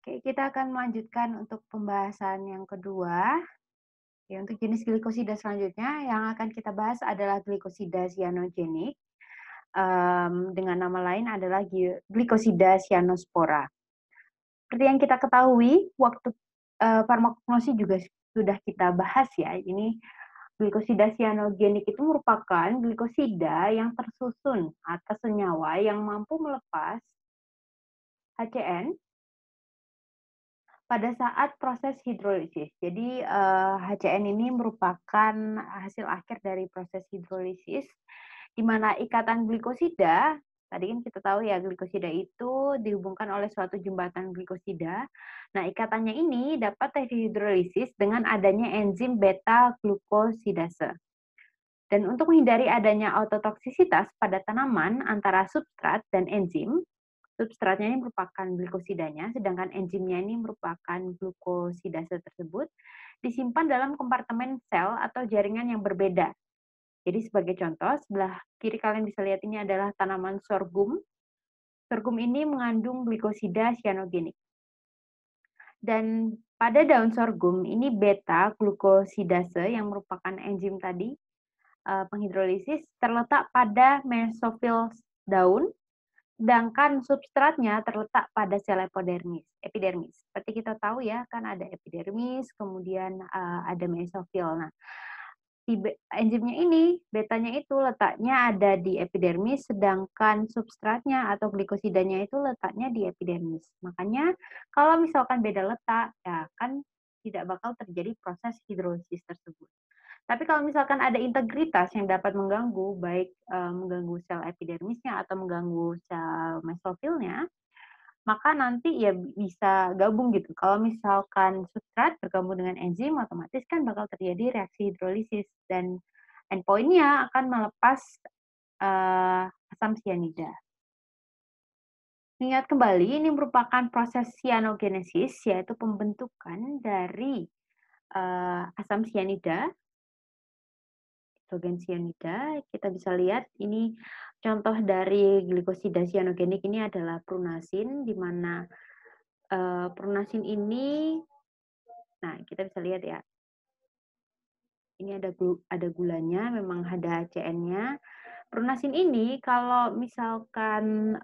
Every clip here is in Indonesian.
Oke, kita akan melanjutkan untuk pembahasan yang kedua. Ya, untuk jenis glikosida selanjutnya yang akan kita bahas adalah glikosida cyanogenik. Dengan nama lain adalah glikosida cyanospora. Seperti yang kita ketahui, waktu farmakognosi juga sudah kita bahas ya. Ini glikosida cyanogenik itu merupakan glikosida yang tersusun atas senyawa yang mampu melepas HCN pada saat proses hidrolisis. Jadi, HCN ini merupakan hasil akhir dari proses hidrolisis, di mana ikatan glikosida, tadi kan kita tahu ya glikosida itu dihubungkan oleh suatu jembatan glikosida. Nah, ikatannya ini dapat terhidrolisis dengan adanya enzim beta glukosidase. Dan untuk menghindari adanya autotoksisitas pada tanaman antara substrat dan enzim, substratnya ini merupakan glikosidanya, sedangkan enzimnya ini merupakan glukosidase tersebut disimpan dalam kompartemen sel atau jaringan yang berbeda. Jadi sebagai contoh, sebelah kiri kalian bisa lihat ini adalah tanaman sorghum. Sorghum ini mengandung glikosida cyanogenik. Dan pada daun sorghum ini beta glukosidase yang merupakan enzim tadi penghidrolisis terletak pada mesofil daun. Sedangkan substratnya terletak pada sel epidermis. Seperti kita tahu ya, kan ada epidermis, kemudian ada mesofil. Nah, enzimnya ini, betanya itu letaknya ada di epidermis, sedangkan substratnya atau glikosidanya itu letaknya di epidermis. Makanya kalau misalkan beda letak, ya kan tidak bakal terjadi proses hidrolisis tersebut. Tapi kalau misalkan ada integritas yang dapat mengganggu, baik mengganggu sel epidermisnya atau mengganggu sel mesofilnya, maka nanti ya bisa gabung gitu. Kalau misalkan substrat bergabung dengan enzim, otomatis kan bakal terjadi reaksi hidrolisis dan endpoint-nya akan melepas asam sianida. Ingat kembali, ini merupakan proses cyanogenesis, yaitu pembentukan dari asam sianida, hidrogen sianida. Kita bisa lihat ini contoh dari glikosida cyanogenik ini adalah prunasin, di mana prunasin ini, nah kita bisa lihat ya, ini ada gulanya, memang ada HCN-nya. Prunasin ini kalau misalkan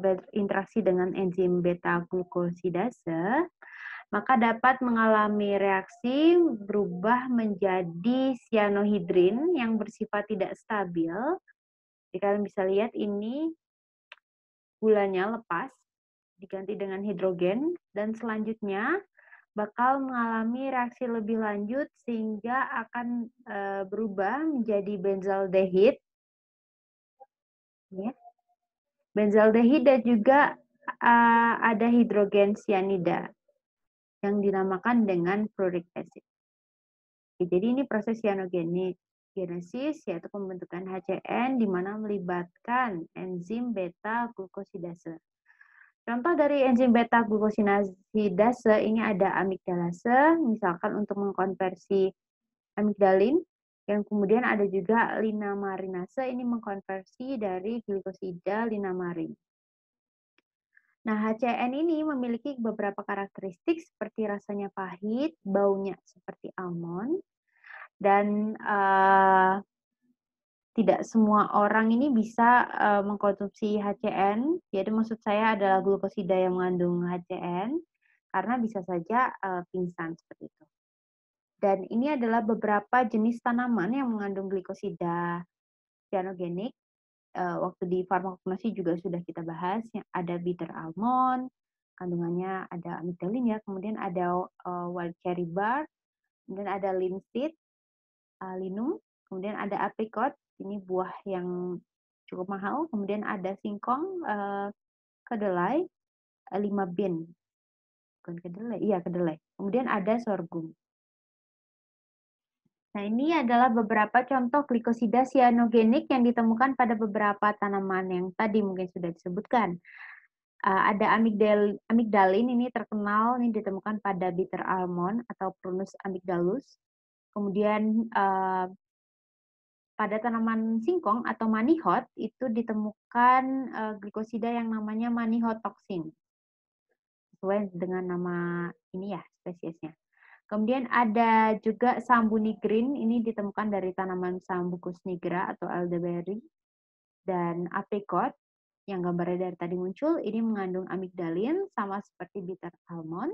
berinteraksi dengan enzim beta glukosidase, maka dapat mengalami reaksi berubah menjadi cyanohidrin yang bersifat tidak stabil. Jadi kalian bisa lihat ini gulanya lepas, diganti dengan hidrogen, dan selanjutnya bakal mengalami reaksi lebih lanjut sehingga akan berubah menjadi benzaldehid. Ya. Benzaldehid dan juga ada hidrogen sianida yang dinamakan dengan fluoric acid. Jadi ini proses cyanogenesis, yaitu pembentukan HCN di mana melibatkan enzim beta glukosidase. Contoh dari enzim beta glukosidase ini ada amigdalase, misalkan untuk mengkonversi amigdalin, dan kemudian ada juga linamarinase, ini mengkonversi dari glikosida linamarin. Nah, HCN ini memiliki beberapa karakteristik seperti rasanya pahit, baunya seperti almond, dan tidak semua orang ini bisa mengkonsumsi HCN, yaitu maksud saya adalah glukosida yang mengandung HCN, karena bisa saja pingsan seperti itu. Dan ini adalah beberapa jenis tanaman yang mengandung glikosida cyanogenik. Waktu di farmakognosi juga sudah kita bahas, yang ada bitter almond, kandungannya ada amigdalin ya, kemudian ada wild cherry bark, kemudian ada linseed, linum, kemudian ada apricot, ini buah yang cukup mahal, kemudian ada singkong, kedelai, 5 bean, bukan kedelai, iya kedelai, kemudian ada sorghum. Nah, ini adalah beberapa contoh glikosida cyanogenik yang ditemukan pada beberapa tanaman yang tadi mungkin sudah disebutkan. Ada amigdalin, ini terkenal, ini ditemukan pada bitter almond atau Prunus amygdalus. Kemudian pada tanaman singkong atau manihot itu ditemukan glikosida yang namanya manihotoksin. sesuai dengan nama ini ya, spesiesnya. Kemudian ada juga sambu nigrin, ini ditemukan dari tanaman Sambucus nigra atau elderberry, dan apricot yang gambarnya dari tadi muncul, ini mengandung amigdalin sama seperti bitter almond.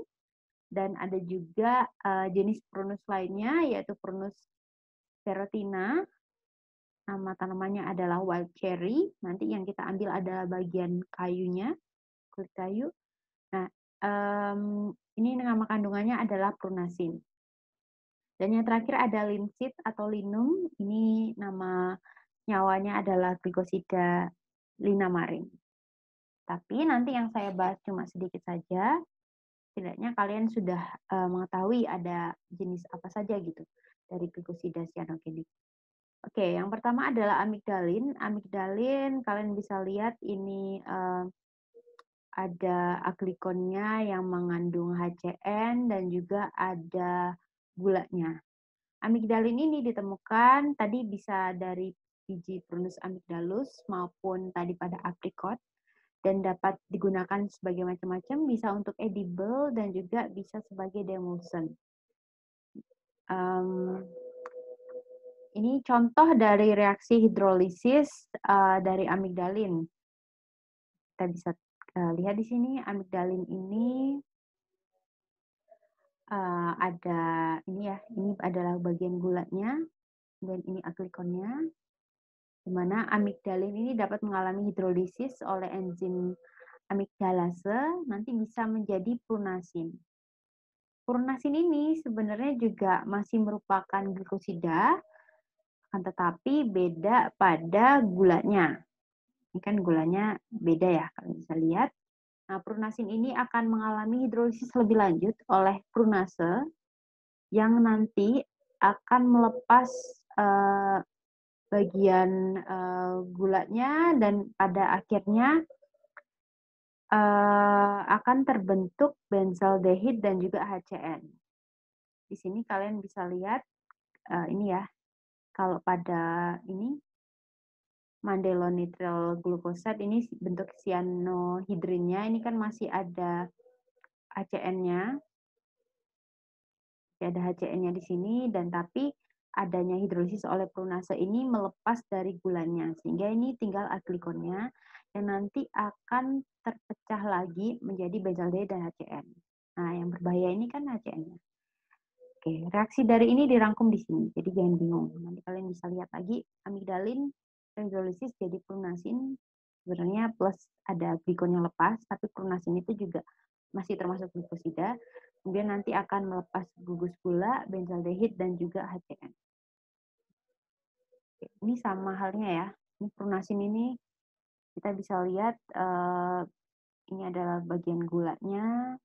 Dan ada juga jenis prunus lainnya yaitu Prunus serotina. Nama tanamannya adalah wild cherry. Nanti yang kita ambil adalah bagian kayunya, kulit kayu. Nah, ini nama kandungannya adalah prunasin. Dan yang terakhir ada linseed atau linum. Ini nama nyawanya adalah Glycosida linamarin. Tapi nanti yang saya bahas cuma sedikit saja. Setidaknya kalian sudah mengetahui ada jenis apa saja gitu dari Glycosida cyanogenik. Oke, yang pertama adalah amigdalin. Amigdalin kalian bisa lihat ini ada aglikonnya yang mengandung HCN dan juga ada gulanya. Amigdalin ini ditemukan tadi bisa dari biji Prunus amygdalus maupun tadi pada apricot dan dapat digunakan sebagai macam-macam, bisa untuk edible dan juga bisa sebagai demulsion. Ini contoh dari reaksi hidrolisis dari amigdalin. Kita bisa lihat di sini amigdalin ini ada ini ya, ini adalah bagian gulanya dan ini aglikonnya, di mana amigdalin ini dapat mengalami hidrolisis oleh enzim amigdalase, nanti bisa menjadi prunasin. Prunasin ini sebenarnya juga masih merupakan glikosida, akan tetapi beda pada gulanya. Ini kan gulanya beda ya, kalian bisa lihat. Nah, prunasin ini akan mengalami hidrolisis lebih lanjut oleh prunase yang nanti akan melepas bagian gulanya dan pada akhirnya akan terbentuk benzaldehid dan juga HCN. Di sini kalian bisa lihat ini ya, kalau pada ini mandelonitrile glucoside ini bentuk cyanohidrinnya ini kan masih ada HCN-nya. Ada HCN-nya di sini dan tapi adanya hidrolisis oleh prunase ini melepas dari gulanya sehingga ini tinggal aglikonnya yang nanti akan terpecah lagi menjadi benzaldehid dan HCN. Nah, yang berbahaya ini kan HCN-nya. Oke, reaksi dari ini dirangkum di sini, jadi jangan bingung. Nanti kalian bisa lihat lagi amigdalin hidrolisis jadi prunasin, sebenarnya plus ada glikon yang lepas, tapi prunasin itu juga masih termasuk glikosida. Kemudian nanti akan melepas gugus gula, benzaldehid, dan juga HCN. Oke, ini sama halnya ya. Ini prunasin ini kita bisa lihat ini adalah bagian gulanya,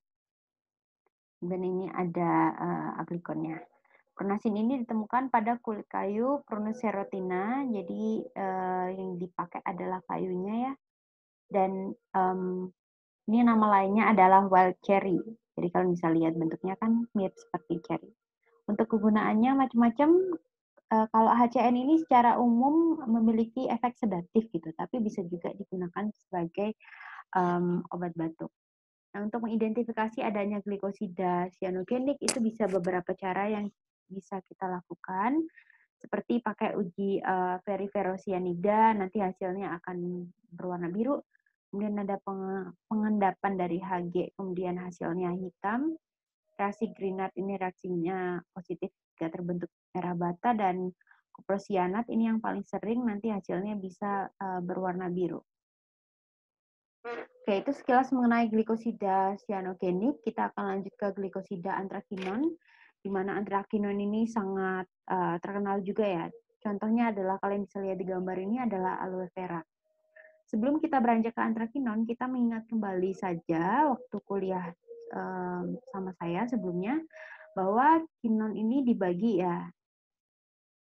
dan ini ada aglikonnya. Prunasin ini ditemukan pada kulit kayu Prunus serotina, jadi yang dipakai adalah kayunya ya. Dan ini nama lainnya adalah wild cherry. Jadi kalian bisa lihat bentuknya kan mirip seperti cherry. Untuk kegunaannya macam-macam. Kalau HCN ini secara umum memiliki efek sedatif gitu, tapi bisa juga digunakan sebagai obat batuk. Nah, untuk mengidentifikasi adanya glikosida cyanogenik itu bisa beberapa cara yang bisa kita lakukan, seperti pakai uji veriferosianida, nanti hasilnya akan berwarna biru. Kemudian ada pengendapan dari Hg, kemudian hasilnya hitam. Reaksi Grignard ini reaksinya positif, tidak terbentuk merah bata, dan kuprosianat ini yang paling sering nanti hasilnya bisa berwarna biru. Oke, itu sekilas mengenai glikosida cyanogenik. Kita akan lanjut ke glikosida antrakinon, di mana antrakinon ini sangat terkenal juga ya. Contohnya adalah kalian bisa lihat di gambar ini adalah aloe vera. Sebelum kita beranjak ke antrakinon, kita mengingat kembali saja waktu kuliah sama saya sebelumnya, bahwa kinon ini dibagi ya.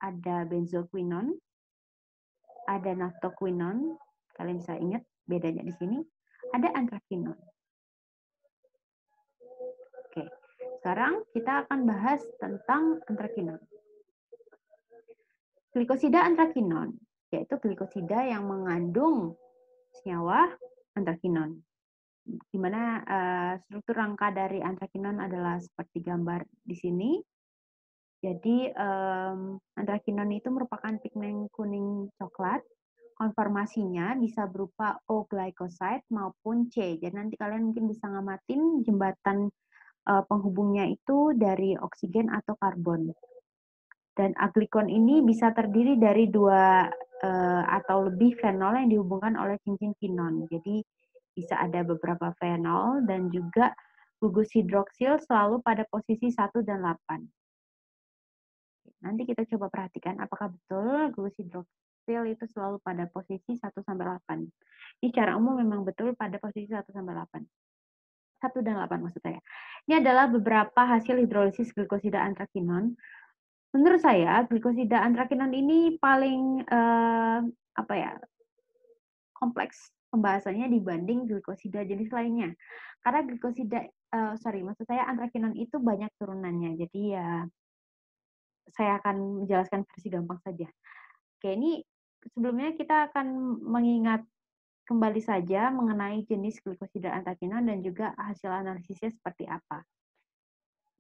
Ada benzoquinon, ada naftoquinon, kalian bisa ingat bedanya di sini. Ada antrakinon. Oke, sekarang kita akan bahas tentang antrakinon. Glikosida antrakinon, yaitu glikosida yang mengandung senyawa antrakinon. di mana struktur rangka dari antrakinon adalah seperti gambar di sini. Jadi antrakinon itu merupakan pigmen kuning coklat. Konformasinya bisa berupa O-glycoside maupun C. Jadi nanti kalian mungkin bisa ngamatin jembatan penghubungnya itu dari oksigen atau karbon. Dan aglikon ini bisa terdiri dari dua atau lebih fenol yang dihubungkan oleh cincin kinon. Jadi bisa ada beberapa fenol dan juga gugus hidroksil selalu pada posisi 1 dan 8. Nanti kita coba perhatikan apakah betul gugus hidroksil itu selalu pada posisi 1 sampai 8. Ini secara umum memang betul pada posisi 1 sampai 8. 1 dan 8 maksud saya. Ini adalah beberapa hasil hidrolisis glikosida antrakinon. Menurut saya glikosida antrakinon ini paling kompleks pembahasannya dibanding glikosida jenis lainnya. Karena maksud saya antrakinon itu banyak turunannya. Jadi ya saya akan menjelaskan versi gampang saja. Oke, ini sebelumnya kita akan mengingat kembali saja mengenai jenis glikosida antrakinon dan juga hasil analisisnya seperti apa.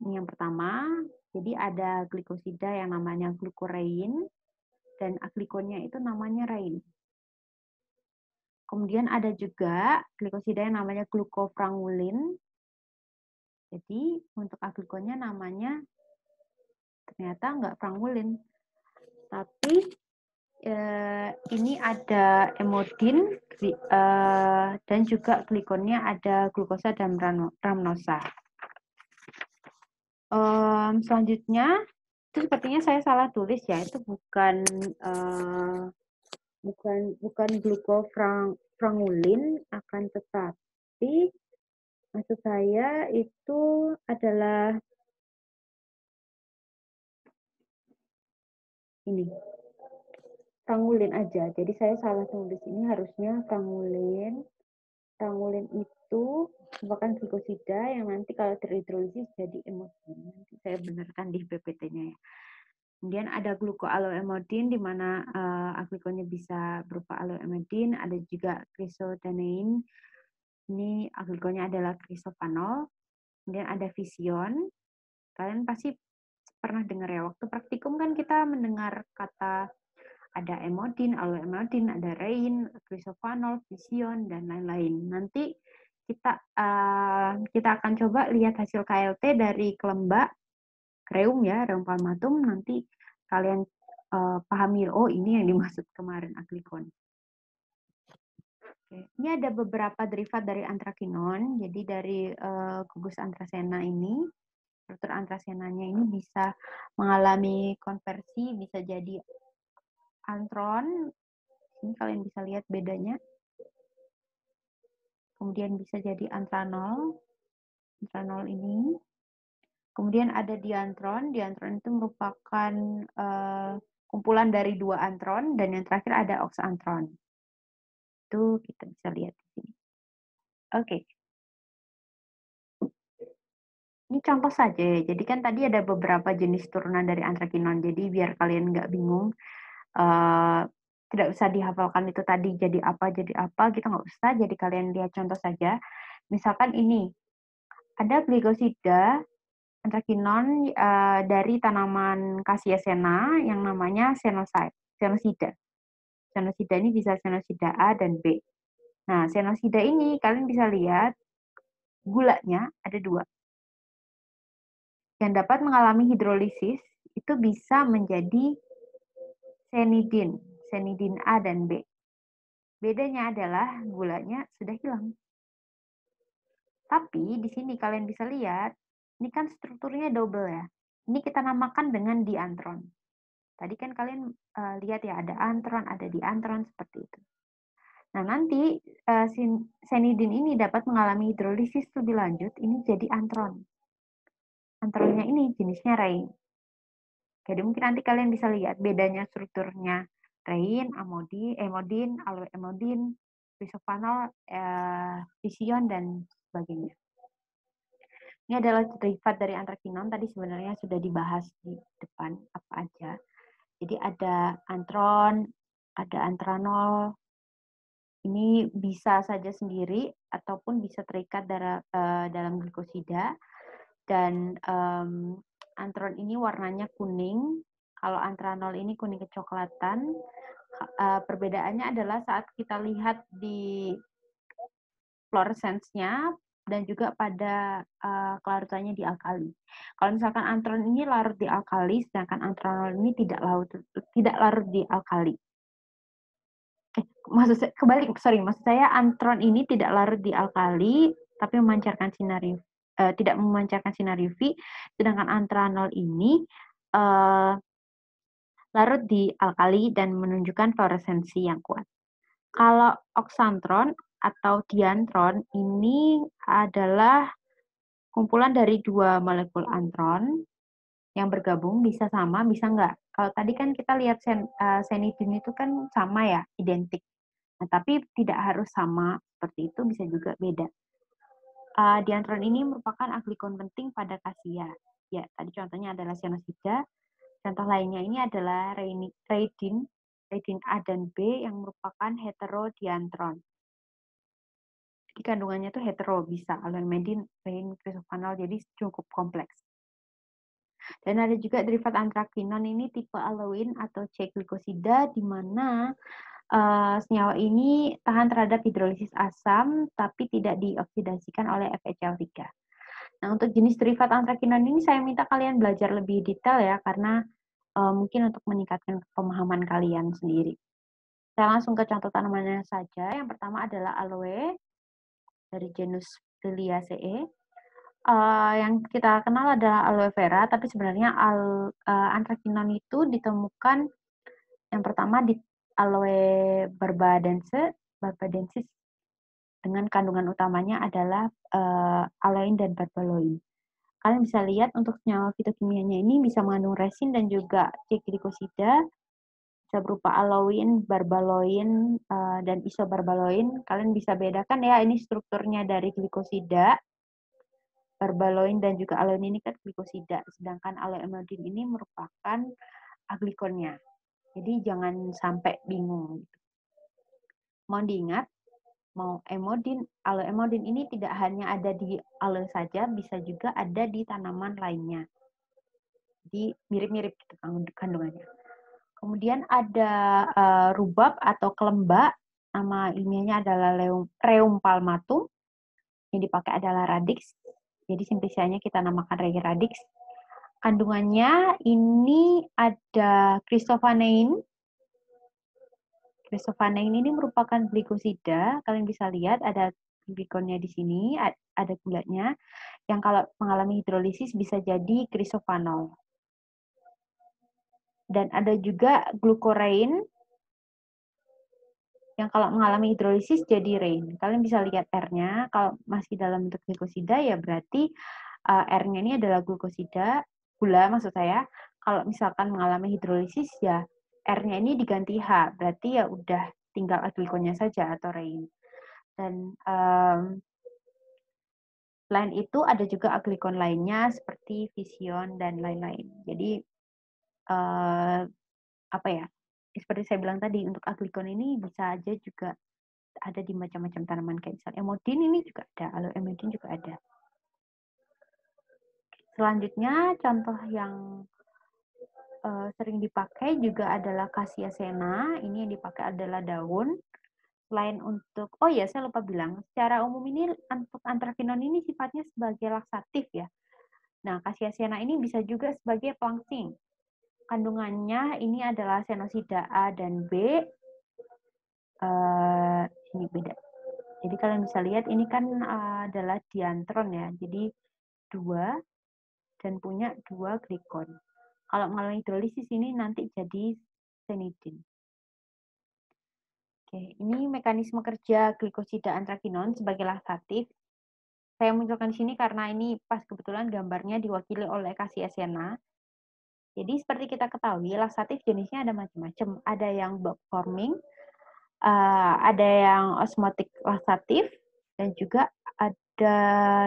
Ini yang pertama, jadi ada glikosida yang namanya glukorein dan aglikonnya itu namanya rein. Kemudian ada juga glikosida yang namanya glukofrangulin. Jadi untuk aglikonnya namanya ternyata nggak frangulin, tapi ini ada emodin dan juga glikonnya ada glukosa dan ramnosa. Selanjutnya itu sepertinya saya salah tulis ya, itu bukan glukofrangulin, akan tetapi maksud saya itu adalah ini frangulin aja. Jadi saya salah tulis, ini harusnya frangulin. Frangulin itu merupakan glikosida yang nanti kalau terhidrolisis jadi emodin. Nanti saya benarkan di PPT-nya ya. Kemudian ada glukoaloemodin di mana aglikonnya bisa berupa aloemodin, ada juga krisodanein. Ini aglikonnya adalah krisofanol. Kemudian ada vision. Kalian pasti pernah dengar ya, waktu praktikum kan kita mendengar kata ada emodin, aloemodin, ada rein, krisofanol, vision, dan lain-lain. Nanti kita akan coba lihat hasil KLT dari kelembak reum ya, reum palmatum. Nanti kalian pahami, oh ini yang dimaksud kemarin aglikon. Oke. Ini ada beberapa derivat dari antrakinon. Jadi dari gugus antrasena ini, struktur antrasenanya ini bisa mengalami konversi, bisa jadi antron. Ini kalian bisa lihat bedanya. Kemudian bisa jadi antranol ini. Kemudian ada diantron. Diantron itu merupakan kumpulan dari dua antron, dan yang terakhir ada oksantron. Itu kita bisa lihat di sini. Oke. Ini contoh saja ya. Jadi kan tadi ada beberapa jenis turunan dari antrakinon. Jadi biar kalian nggak bingung, tidak usah dihafalkan itu tadi jadi apa, kita nggak usah. Jadi kalian lihat contoh saja. Misalkan ini, ada glikosida antrakinon dari tanaman Cassiacena yang namanya senosida. Senosida ini bisa senosida A dan B. Nah, senosida ini kalian bisa lihat gulanya ada 2. Yang dapat mengalami hidrolisis itu bisa menjadi senidin A dan B. Bedanya adalah gulanya sudah hilang. Tapi di sini kalian bisa lihat, ini kan strukturnya double ya. Ini kita namakan dengan diantron. Tadi kan kalian lihat ya, ada antron, ada diantron, seperti itu. Nah, nanti senidin ini dapat mengalami hidrolisis lebih lanjut, ini jadi antron. Antronnya ini jenisnya rein. Jadi mungkin nanti kalian bisa lihat bedanya strukturnya rein, emodin, aloemodin, bisofanol, vision, dan sebagainya. Ini adalah derivat dari antrakinon, tadi sebenarnya sudah dibahas di depan apa aja. Jadi ada antron, ada antranol, Ini bisa saja sendiri ataupun bisa terikat dalam glikosida. Dan antron ini warnanya kuning. Kalau antranol ini kuning kecoklatan. Perbedaannya adalah saat kita lihat di fluoresensnya dan juga pada kelarutannya di alkali. Kalau misalkan antron ini larut di alkali, sedangkan antranol ini tidak larut di alkali. Maksud saya antron ini tidak larut di alkali, tapi tidak memancarkan sinar UV, sedangkan antranol ini larut di alkali dan menunjukkan fluoresensi yang kuat. Kalau oksantron atau diantron ini adalah kumpulan dari dua molekul antron yang bergabung, bisa sama, bisa enggak. Kalau tadi kan kita lihat senidin itu kan sama ya, identik. Nah, tapi tidak harus sama seperti itu, bisa juga beda. Diantron ini merupakan aglikon penting pada kasia. Ya, tadi contohnya adalah cyanosida. Contoh lainnya ini adalah reidin A dan B yang merupakan heterodiantron. Jadi kandungannya itu hetero, bisa aloimedin, rein, krisofanol, jadi cukup kompleks. Dan ada juga derivat antrakinon ini tipe aloin atau C-glikosida, di mana senyawa ini tahan terhadap hidrolisis asam, tapi tidak dioksidasikan oleh FeCl3. Nah, untuk jenis derivat antrakinon ini saya minta kalian belajar lebih detail ya, karena mungkin untuk meningkatkan pemahaman kalian sendiri. Saya langsung ke contoh tanamannya saja. Yang pertama adalah aloe dari genus Liliaceae. Yang kita kenal adalah aloe vera, tapi sebenarnya antrakinon itu ditemukan yang pertama di aloe barbadensis dengan kandungan utamanya adalah aloin dan barbaloin. Kalian bisa lihat untuk senyawa fitokimianya ini bisa mengandung resin dan juga C-glikosida, bisa berupa aloin, barbaloin, dan isobarbaloin. Kalian bisa bedakan ya, ini strukturnya dari glikosida, barbaloin, dan juga aloin ini kan glikosida. Sedangkan aloemodin ini merupakan aglikonnya. Jadi jangan sampai bingung. Mohon diingat, aloemodin ini tidak hanya ada di aloe saja, bisa juga ada di tanaman lainnya. Jadi mirip-mirip gitu kandungannya. Kemudian ada rubab atau kelembak, nama ilmiahnya adalah Rheum palmatum. Yang dipakai adalah radix. Jadi simplicianya kita namakan radix. Kandungannya ini ada crisophanein. Crisophanein ini merupakan glikosida. Kalian bisa lihat ada glikonnya di sini, ada gulanya. Yang kalau mengalami hidrolisis bisa jadi crisophanol. Dan ada juga glukorein yang kalau mengalami hidrolisis jadi rein. Kalian bisa lihat R-nya, kalau masih dalam bentuk glikosida ya berarti R-nya ini adalah glukosida, gula maksud saya. Kalau misalkan mengalami hidrolisis ya R-nya ini diganti H, berarti ya udah tinggal aglikonnya saja atau rein. Dan selain itu ada juga aglikon lainnya seperti vision dan lain-lain. Jadi apa ya? Seperti saya bilang tadi, untuk aglikon ini bisa aja juga ada di macam-macam tanaman, kayak misalnya emodin ini juga ada, aloemodin juga ada. Selanjutnya contoh yang sering dipakai juga adalah Cassiacena. Ini yang dipakai adalah daun. Selain untuk, oh ya saya lupa bilang, secara umum ini untuk antrakinon ini sifatnya sebagai laksatif ya. Nah, Cassiacena ini bisa juga sebagai pelangsing. Kandungannya ini adalah senosida A dan B. Ini beda. Jadi kalian bisa lihat ini kan adalah diantron ya. Jadi 2 dan punya 2 glikon. Kalau mengalami hidrolisis ini nanti jadi senidin. Oke, ini mekanisme kerja glikosida antrakinon sebagai laksatif. Saya munculkan di sini karena ini pas kebetulan gambarnya diwakili oleh Cassiacena. Jadi seperti kita ketahui, laksatif jenisnya ada macam-macam. Ada yang bulk forming, ada yang osmotik laksatif, dan juga ada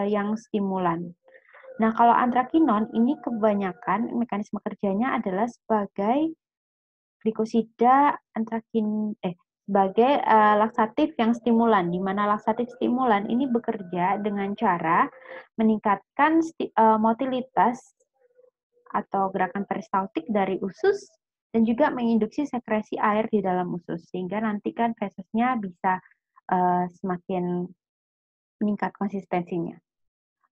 yang stimulan. Nah, kalau antrakinon ini kebanyakan mekanisme kerjanya adalah sebagai glikosida sebagai laksatif yang stimulan, di mana laksatif stimulan ini bekerja dengan cara meningkatkan motilitas atau gerakan peristaltik dari usus dan juga menginduksi sekresi air di dalam usus, sehingga nanti kan fesesnya bisa semakin meningkat konsistensinya.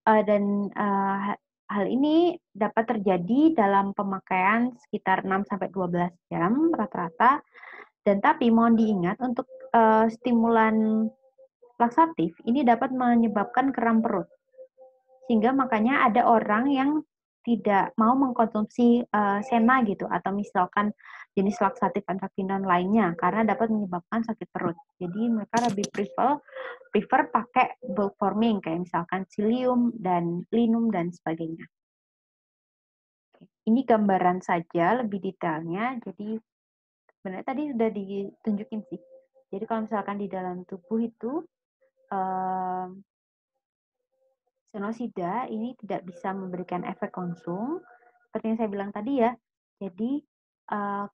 Dan hal ini dapat terjadi dalam pemakaian sekitar 6-12 jam rata-rata. Dan tapi mohon diingat untuk stimulan laksatif ini dapat menyebabkan kram perut. Sehingga makanya ada orang yang tidak mau mengkonsumsi sena gitu atau misalkan jenis laksatif antrakinon lainnya karena dapat menyebabkan sakit perut. Jadi mereka lebih prefer pakai bulk forming kayak misalkan psyllium dan linum dan sebagainya. Ini gambaran saja lebih detailnya. Jadi sebenarnya tadi sudah ditunjukin sih. Jadi kalau misalkan di dalam tubuh itu senosida ini tidak bisa memberikan efek langsung, seperti yang saya bilang tadi ya. Jadi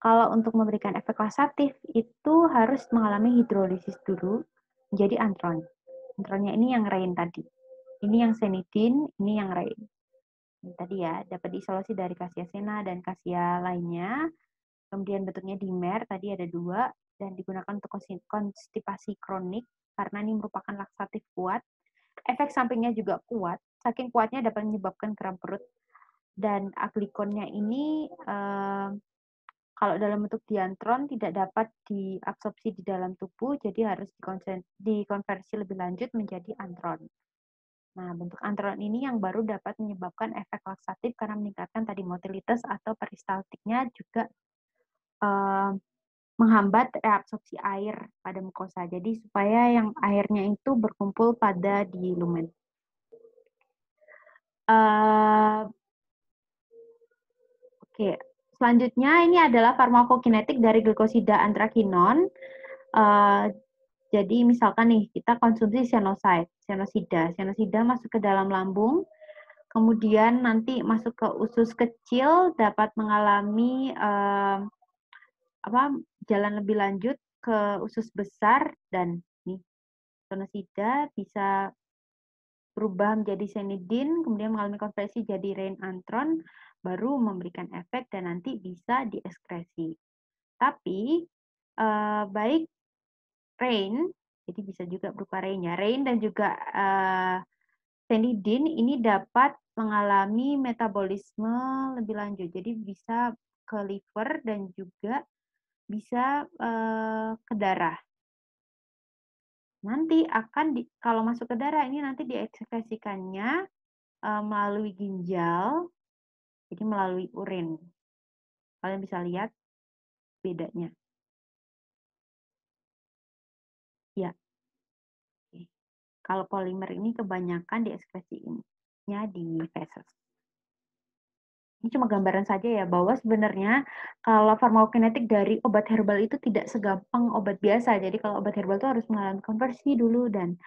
kalau untuk memberikan efek laksatif itu harus mengalami hidrolisis dulu menjadi antron. Antronnya ini yang rein tadi. Ini yang senidin, ini yang rein. Ini tadi ya, dapat diisolasi dari kasia sena dan kasia lainnya. Kemudian bentuknya dimer, tadi ada 2, dan digunakan untuk konstipasi kronik karena ini merupakan laksatif kuat. Efek sampingnya juga kuat, saking kuatnya dapat menyebabkan kram perut. Dan aglikonnya ini kalau dalam bentuk diantron tidak dapat diabsorpsi di dalam tubuh, jadi harus dikonversi lebih lanjut menjadi antron. Nah, bentuk antron ini yang baru dapat menyebabkan efek laksatif karena meningkatkan tadi motilitas atau peristaltiknya juga menghambat reabsorpsi air pada mukosa. Jadi supaya yang airnya itu berkumpul pada di lumen. Oke, selanjutnya ini adalah farmakokinetik dari glikosida antrakinon. Jadi misalkan nih kita konsumsi cyanosida masuk ke dalam lambung, kemudian nanti masuk ke usus kecil dapat mengalami jalan lebih lanjut ke usus besar dan nih cyanosida bisa berubah menjadi senidin, kemudian mengalami konversi jadi rein antron, baru memberikan efek dan nanti bisa dieskresi. Tapi baik rein, jadi bisa juga berupa rein ya, rein dan juga senidin ini dapat mengalami metabolisme lebih lanjut, jadi bisa ke liver dan juga bisa ke darah. Nanti akan kalau masuk ke darah ini nanti diekskresikannya melalui ginjal, jadi melalui urin. Kalian bisa lihat bedanya. Ya. Oke. Kalau polimer ini kebanyakan diekskresinya di feses. Ini cuma gambaran saja ya, bahwa sebenarnya kalau farmakokinetik dari obat herbal itu tidak segampang obat biasa. Jadi kalau obat herbal itu harus mengalami konversi dulu dan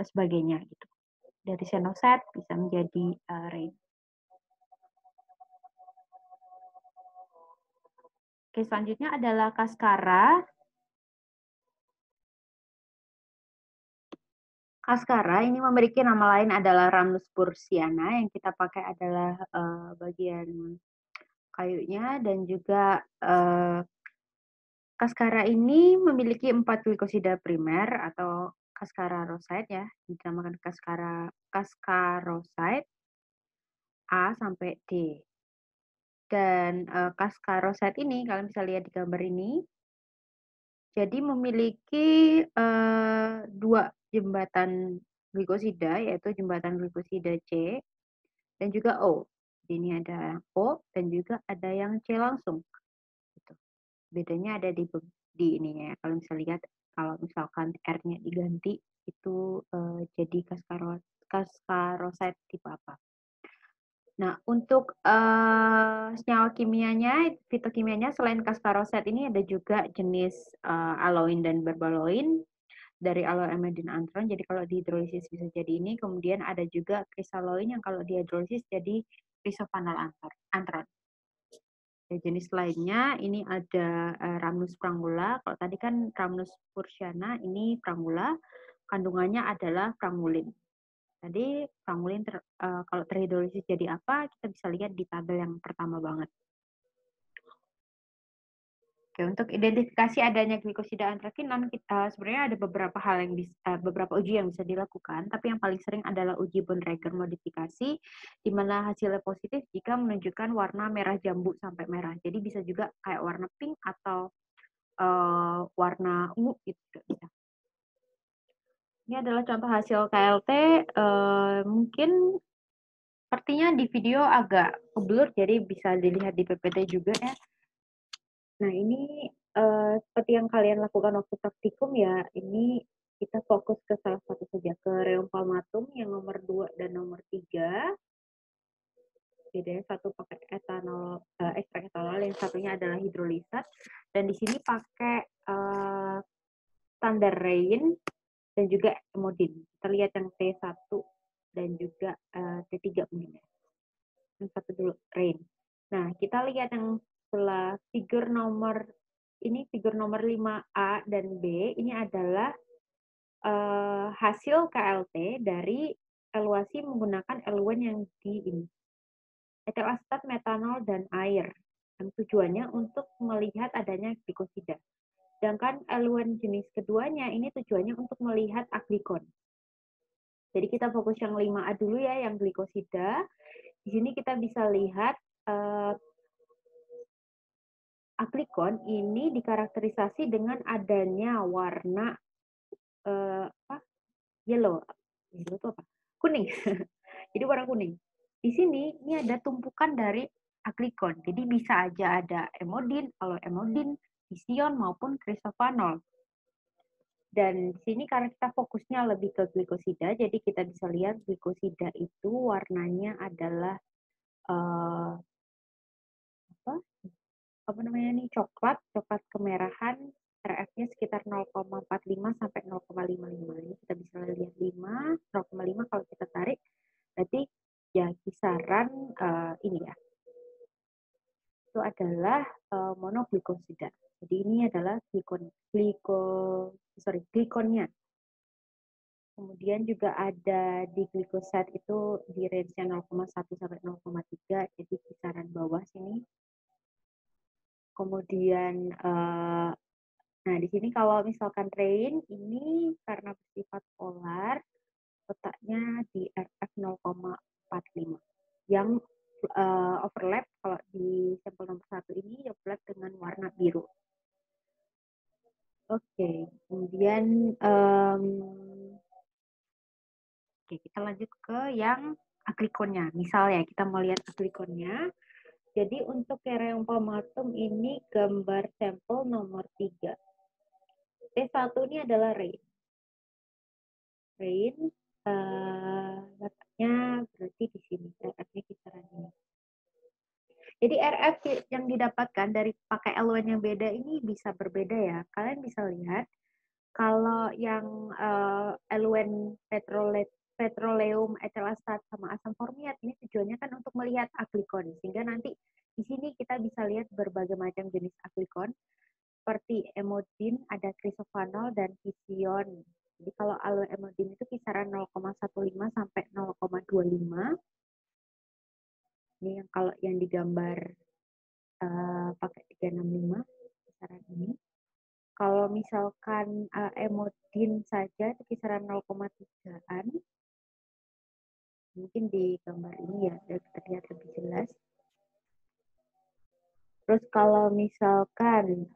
sebagainya gitu. Dari cyanosat bisa menjadi rein. Oke, selanjutnya adalah Cascara. Cascara ini memiliki nama lain adalah Rhamnus bursiana, yang kita pakai adalah bagian kayunya, dan juga Cascara ini memiliki 4 glikosida primer atau cascaroside ya, dinamakan cascaroside A sampai D. Dan cascaroside ini kalian bisa lihat di gambar ini, jadi memiliki 2 jembatan glikosida, yaitu jembatan glikosida C dan juga O. Ini ada O dan juga ada yang C langsung. Gitu. Bedanya ada di ininya ya. Kalau bisa lihat, kalau misalkan R-nya diganti itu jadi cascaroside tipe apa. Nah, untuk senyawa kimianya, fitokimianya selain cascaroside ini ada juga jenis aloin dan berbaloin dari aloeamidin antron. Jadi kalau dihidrolisis bisa jadi ini. Kemudian ada juga krisaloin yang kalau dihidrolisis jadi krisofanol antron. Ada jenis lainnya, ini ada Rhamnus prangula. Kalau tadi kan Rhamnus pursiana, ini prangula. Kandungannya adalah prangulin. Tadi prangulin kalau terhidrolisis jadi apa? Kita bisa lihat di tabel yang pertama banget. Oke, untuk identifikasi adanya glikosida antrakinon, kita sebenarnya ada beberapa hal yang beberapa uji yang bisa dilakukan, tapi yang paling sering adalah uji Bontrager modifikasi, di mana hasilnya positif jika menunjukkan warna merah jambu sampai merah. Jadi bisa juga kayak warna pink atau warna ungu gitu juga bisa. Ini adalah contoh hasil KLT, mungkin sepertinya di video agak blur, jadi bisa dilihat di PPT juga ya. Nah, ini seperti yang kalian lakukan waktu praktikum ya, ini kita fokus ke salah satu saja, ke Rheum palmatum yang nomor 2 dan nomor 3. Bedanya satu pakai etanol, ekstrak etanol, yang satunya adalah hidrolisat. Dan di sini pakai standar Rein dan juga emodin. Kita lihat yang T1 dan juga T3 mungkin ya. Yang satu dulu, Rein. Nah, kita lihat yang setelah figur nomor 5A dan B, ini adalah hasil KLT dari evaluasi menggunakan eluen yang di ini. Etil asetat, metanol, dan air. Yang tujuannya untuk melihat adanya glikosida. Sedangkan eluen jenis keduanya ini tujuannya untuk melihat aglikon. Jadi kita fokus yang 5A dulu ya, yang glikosida. Di sini kita bisa lihat aglikon ini dikarakterisasi dengan adanya warna yellow. Yellow itu apa? Kuning. Jadi warna kuning. Di sini ini ada tumpukan dari aglikon. Jadi bisa aja ada emodin, kalau emodin, pision maupun krisofanol. Dan di sini karena kita fokusnya lebih ke glikosida, jadi kita bisa lihat glikosida itu warnanya adalah apa namanya nih, coklat kemerahan, RF-nya sekitar 0,45 sampai 0,55. Ini kita bisa lihat 0,5 kalau kita tarik, berarti ya kisaran ini ya. Itu adalah monoglikosida. Jadi ini adalah glikonnya. Kemudian juga ada di glikosat itu di range-nya 0,1 sampai 0,3, jadi kisaran bawah sini. Kemudian, nah di sini kalau misalkan Rein ini karena bersifat polar, letaknya di RF 0,45. Yang overlap kalau di sampel nomor 1 ini overlap dengan warna biru. Oke, kemudian kita lanjut ke yang aglikonnya. Misal ya, kita mau lihat aglikonnya. Jadi untuk Rheum palmatum ini gambar sampel nomor 3. T1 ini adalah Rein. Rein letaknya berarti di sini, RF-nya kisaran ini. Jadi RF yang didapatkan dari pakai eluen yang beda ini bisa berbeda ya. Kalian bisa lihat kalau yang eluen petroleum etil asetat sama asam formiat ini tujuannya kan untuk melihat aglikon, sehingga nanti di sini kita bisa lihat berbagai macam jenis aglikon seperti emodin, ada krisofanol dan pision. Jadi kalau emodin itu kisaran 0,15 sampai 0,25. Ini yang kalau yang digambar pakai 365 kisaran ini. Kalau misalkan emodin saja itu kisaran 0,3-an. Mungkin di gambar ini ya terlihat lebih jelas. Terus kalau misalkan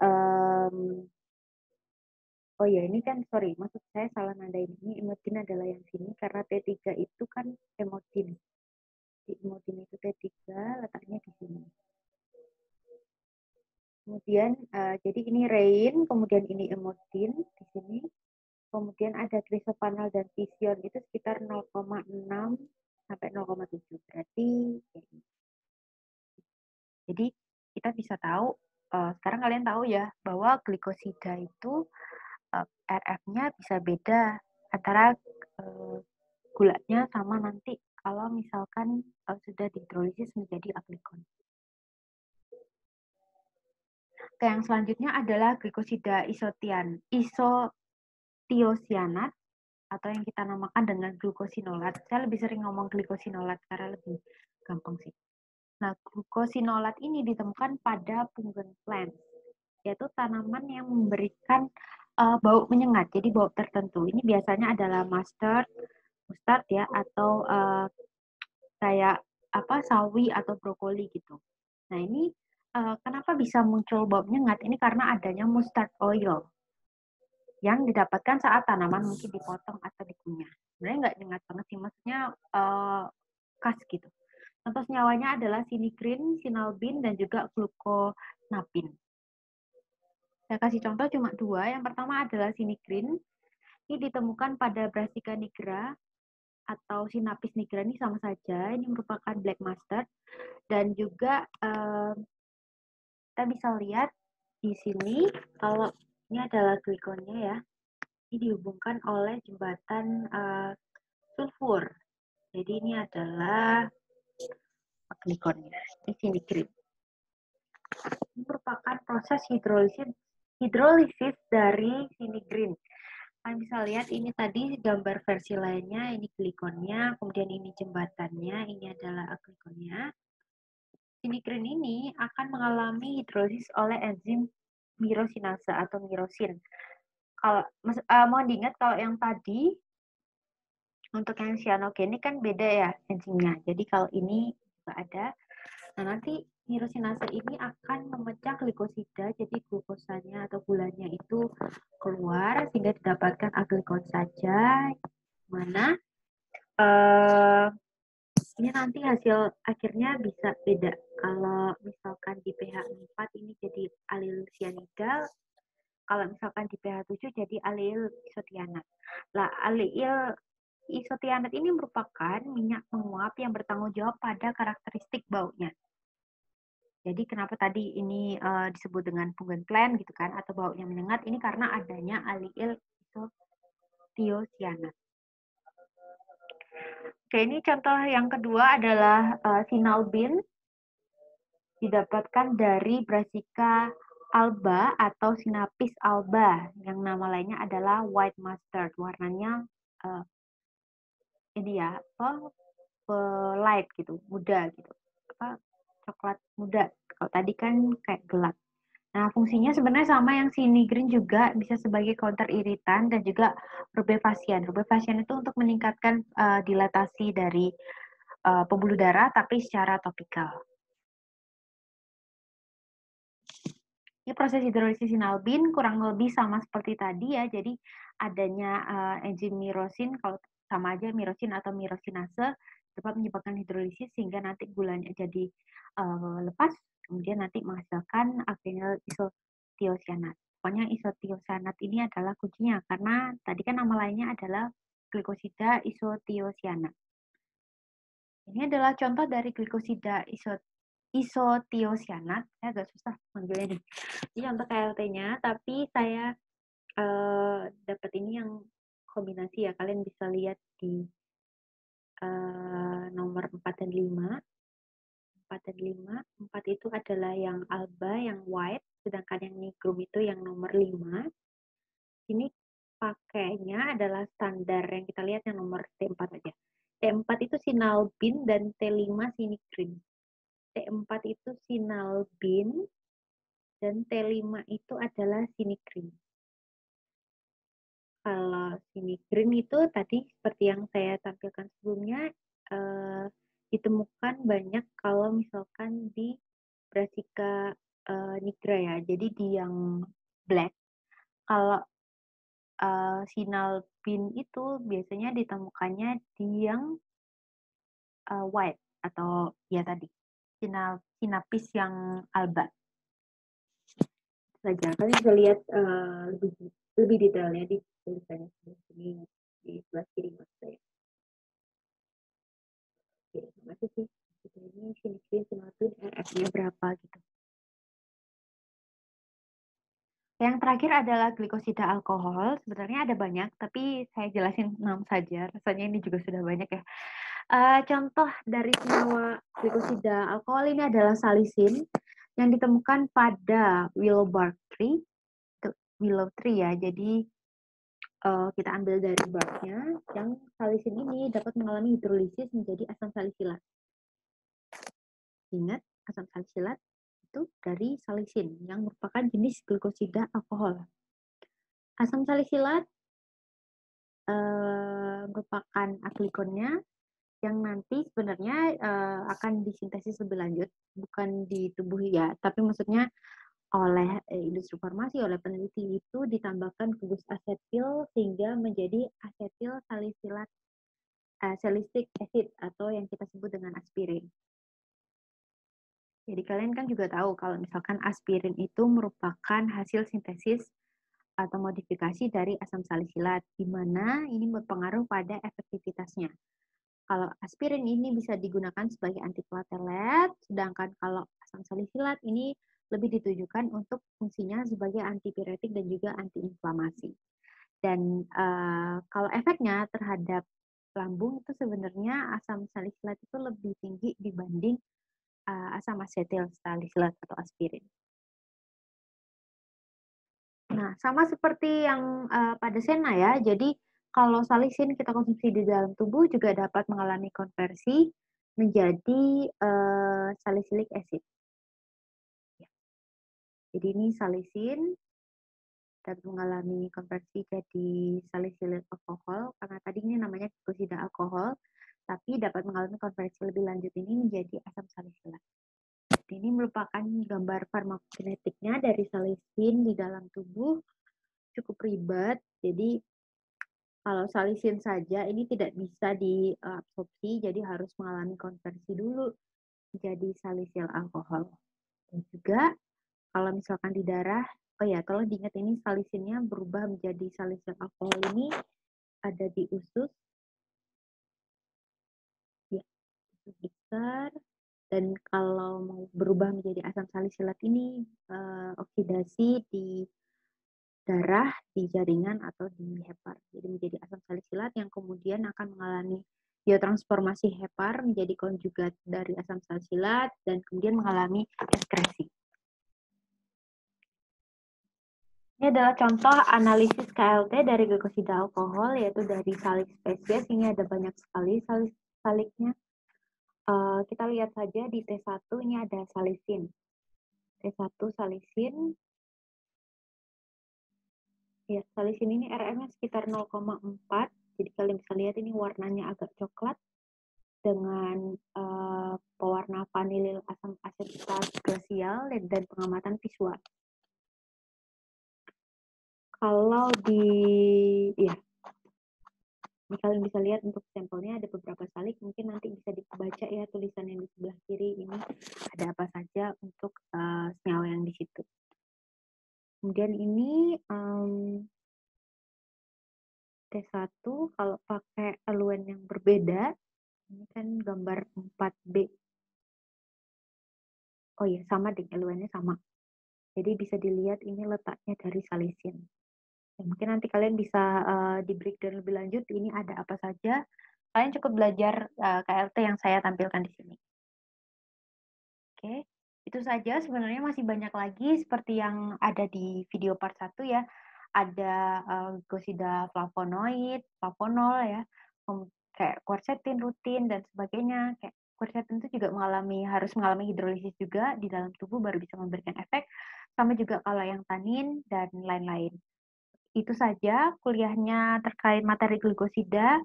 oh ya ini kan sorry, maksud saya salah nada ini emodin adalah yang sini karena T3 itu kan emodin. Di emodin itu T3 letaknya di sini. Kemudian jadi ini Rein, kemudian ini emodin di sini. Kemudian ada krisofanol dan pision itu sekitar 0,6 sampai 0,7. Berarti jadi kita bisa tahu, sekarang kalian tahu ya bahwa glikosida itu RF-nya bisa beda antara gulanya sama nanti kalau misalkan sudah dihidrolisis menjadi aglikon. Yang selanjutnya adalah glikosida isotiosianat atau yang kita namakan dengan glukosinolat. Saya lebih sering ngomong glikosinolat karena lebih gampang sih. Nah, glukosinolat ini ditemukan pada punggen plant, yaitu tanaman yang memberikan bau menyengat, jadi bau tertentu. Ini biasanya adalah mustard ya, atau kayak sawi atau brokoli gitu. Nah, ini kenapa bisa muncul bau menyengat? Ini karena adanya mustard oil yang didapatkan saat tanaman mungkin dipotong atau dikunyah. Sebenarnya nggak nyengat banget sih, maksudnya khas gitu. Contoh senyawanya adalah sinigrin, sinalbin, dan juga gluconapin. Saya kasih contoh cuma 2. Yang pertama adalah sinigrin. Ini ditemukan pada Brassica nigra atau Sinapis nigra, ini sama saja. Ini merupakan black mustard. Dan juga kita bisa lihat di sini, kalau ini adalah glikonnya ya. Ini dihubungkan oleh jembatan sulfur. Jadi ini adalah glikonnya. Ini sinigrin. Ini merupakan proses hidrolisis dari sinigrin. Kalian bisa lihat ini tadi gambar versi lainnya, ini glikonnya, kemudian ini jembatannya, ini adalah glikonnya. Sinigrin ini akan mengalami hidrolisis oleh enzim mirosinase atau mirosin. Kalau mohon diingat kalau yang tadi untuk yang cyanogenik kan beda ya enzimnya. Jadi kalau ini juga ada. Nah, nanti mirosinase ini akan memecah glikosida, jadi glukosanya atau gulanya itu keluar sehingga didapatkan aglikon saja. Mana ini nanti hasil akhirnya bisa beda. Kalau misalkan di pH 4 ini jadi alil cyanida, kalau misalkan di pH 7 jadi alil isotianat. Lah, alil isotianat ini merupakan minyak penguap yang bertanggung jawab pada karakteristik baunya. Jadi kenapa tadi ini disebut dengan punggen plant gitu kan, atau baunya menyengat, ini karena adanya alil isotiosianat. Oke, ini contoh yang kedua adalah sinalbin, didapatkan dari Brassica alba atau Sinapis alba, yang nama lainnya adalah white mustard. Warnanya ini ya, light gitu, muda gitu, coklat muda. Kalau tadi kan kayak gelap. Nah, fungsinya sebenarnya sama yang sinigrin, juga bisa sebagai counter iritan dan juga rubefacient. Rubefacient itu untuk meningkatkan dilatasi dari pembuluh darah tapi secara topikal. Ini proses hidrolisis sinalbin kurang lebih sama seperti tadi ya. Jadi adanya enzim mirosin, kalau sama aja mirosin atau mirosinase dapat menyebabkan hidrolisis sehingga nanti gulanya jadi lepas, kemudian nanti menghasilkan alkenyl isotiosianat. Pokoknya isotiosianat ini adalah kuncinya karena tadi kan nama lainnya adalah glikosida isotiosianat. Ini adalah contoh dari glikosida isotiosianat. Saya agak susah manggilnya nih. Ini untuk KLT-nya, tapi saya dapat ini yang kombinasi ya. Kalian bisa lihat di nomor 4 dan 5. 4 dan 5. 4 itu adalah yang alba, yang white, sedangkan yang nigrum itu yang nomor 5. Ini pakainya adalah standar yang kita lihat yang nomor T4 aja. T4 itu sinalbin dan T5 sinigrin. T4 itu sinalbin dan T5 itu adalah sinigrin. Kalau sinigrin itu tadi seperti yang saya tampilkan sebelumnya, ditemukan banyak kalau misalkan di Brassica nigra ya. Jadi di yang black. Kalau sinalbin itu biasanya ditemukannya di yang white atau ya tadi sinapis yang alba. Saja kalian bisa lihat lebih detailnya di tulisannya sini di sebelah kiri mas saya. Oke, terima kasih sih. Ini sinigrin sinalbin RF-nya berapa gitu. Yang terakhir adalah glikosida alkohol. Sebenarnya ada banyak, tapi saya jelasin 6 saja. Rasanya ini juga sudah banyak ya. Contoh dari senyawa glikosida alkohol ini adalah salisin. yang ditemukan pada willow bark tree, willow tree ya. Jadi kita ambil dari barknya, yang salisin ini dapat mengalami hidrolisis menjadi asam salisilat. Ingat, asam salisilat itu dari salisin yang merupakan jenis glikosida alkohol. Asam salisilat merupakan aglikonnya yang nanti sebenarnya akan disintesis lebih lanjut, bukan di tubuh ya, tapi maksudnya oleh industri farmasi, oleh peneliti itu ditambahkan gugus asetil sehingga menjadi asetil salisilat, salicylic acid atau yang kita sebut dengan aspirin. Jadi kalian kan juga tahu kalau misalkan aspirin itu merupakan hasil sintesis atau modifikasi dari asam salisilat, di mana ini berpengaruh pada efektivitasnya. Kalau aspirin ini bisa digunakan sebagai antiplatelet, sedangkan kalau asam salisilat ini lebih ditujukan untuk fungsinya sebagai antipiretik dan juga antiinflamasi. Dan kalau efeknya terhadap lambung itu sebenarnya asam salisilat itu lebih tinggi dibanding asam asetil salisilat atau aspirin. Nah, sama seperti yang pada Sena ya, jadi kalau salisin kita konsumsi di dalam tubuh juga dapat mengalami konversi menjadi salicylic acid. Ya. Jadi ini salisin dapat mengalami konversi jadi salicylic alkohol, karena tadi ini namanya glikosida alkohol, tapi dapat mengalami konversi lebih lanjut ini menjadi asam salisilat. Ini merupakan gambar farmakokinetiknya dari salisin di dalam tubuh, cukup ribet. Jadi kalau salisin saja ini tidak bisa diabsorpsi, jadi harus mengalami konversi dulu menjadi salisil alkohol. Dan juga kalau misalkan di darah, oh ya tolong diingat ini salisinnya berubah menjadi salisil alkohol ini ada di usus, ya, usus besar. Dan kalau mau berubah menjadi asam salisilat ini oksidasi di darah, di jaringan atau di hepar. Jadi menjadi asam salisilat yang kemudian akan mengalami biotransformasi hepar menjadi konjugat dari asam salisilat dan kemudian mengalami ekskresi. Ini adalah contoh analisis KLT dari glikosida alkohol, yaitu dari salik spesies. Ini ada banyak sekali saliknya. Kita lihat saja di T1 ini ada salisin. T1 salisin. Ya, salisin ini RM-nya sekitar 0,4. Jadi kalian bisa lihat ini warnanya agak coklat dengan pewarna vanilil asam asetat glasial dan pengamatan visual. Kalau ya, ini kalian bisa lihat untuk sampelnya ada beberapa salik, mungkin nanti bisa dibaca ya tulisan yang di sebelah kiri ini ada apa saja untuk senyawa yang di situ. Kemudian ini T1 kalau pakai eluen yang berbeda, ini kan gambar 4B. Oh iya, sama deh, eluennya sama. Jadi bisa dilihat ini letaknya dari salisin. Ya, mungkin nanti kalian bisa di breakdown lebih lanjut, ini ada apa saja. Kalian cukup belajar KLT yang saya tampilkan di sini. Oke, itu saja. Sebenarnya masih banyak lagi seperti yang ada di video part 1 ya. Ada glikosida flavonoid, flavonol ya, kayak quercetin, rutin, dan sebagainya. Kayak quercetin itu juga harus mengalami hidrolisis juga di dalam tubuh baru bisa memberikan efek. Sama juga kalau yang tanin dan lain-lain. Itu saja kuliahnya terkait materi glikosida.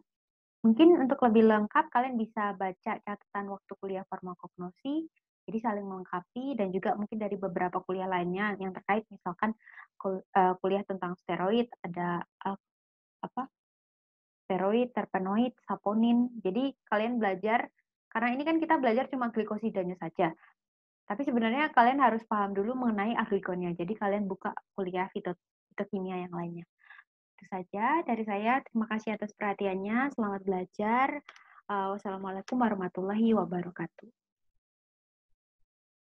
Mungkin untuk lebih lengkap kalian bisa baca catatan waktu kuliah farmakognosi, jadi saling melengkapi, dan juga mungkin dari beberapa kuliah lainnya yang terkait, misalkan kuliah tentang steroid, ada steroid, terpenoid, saponin. Jadi kalian belajar, karena ini kan kita belajar cuma glikosidanya saja. Tapi sebenarnya kalian harus paham dulu mengenai aglikonnya. Jadi kalian buka kuliah fitokimia yang lainnya. Itu saja dari saya. Terima kasih atas perhatiannya. Selamat belajar. Wassalamualaikum warahmatullahi wabarakatuh.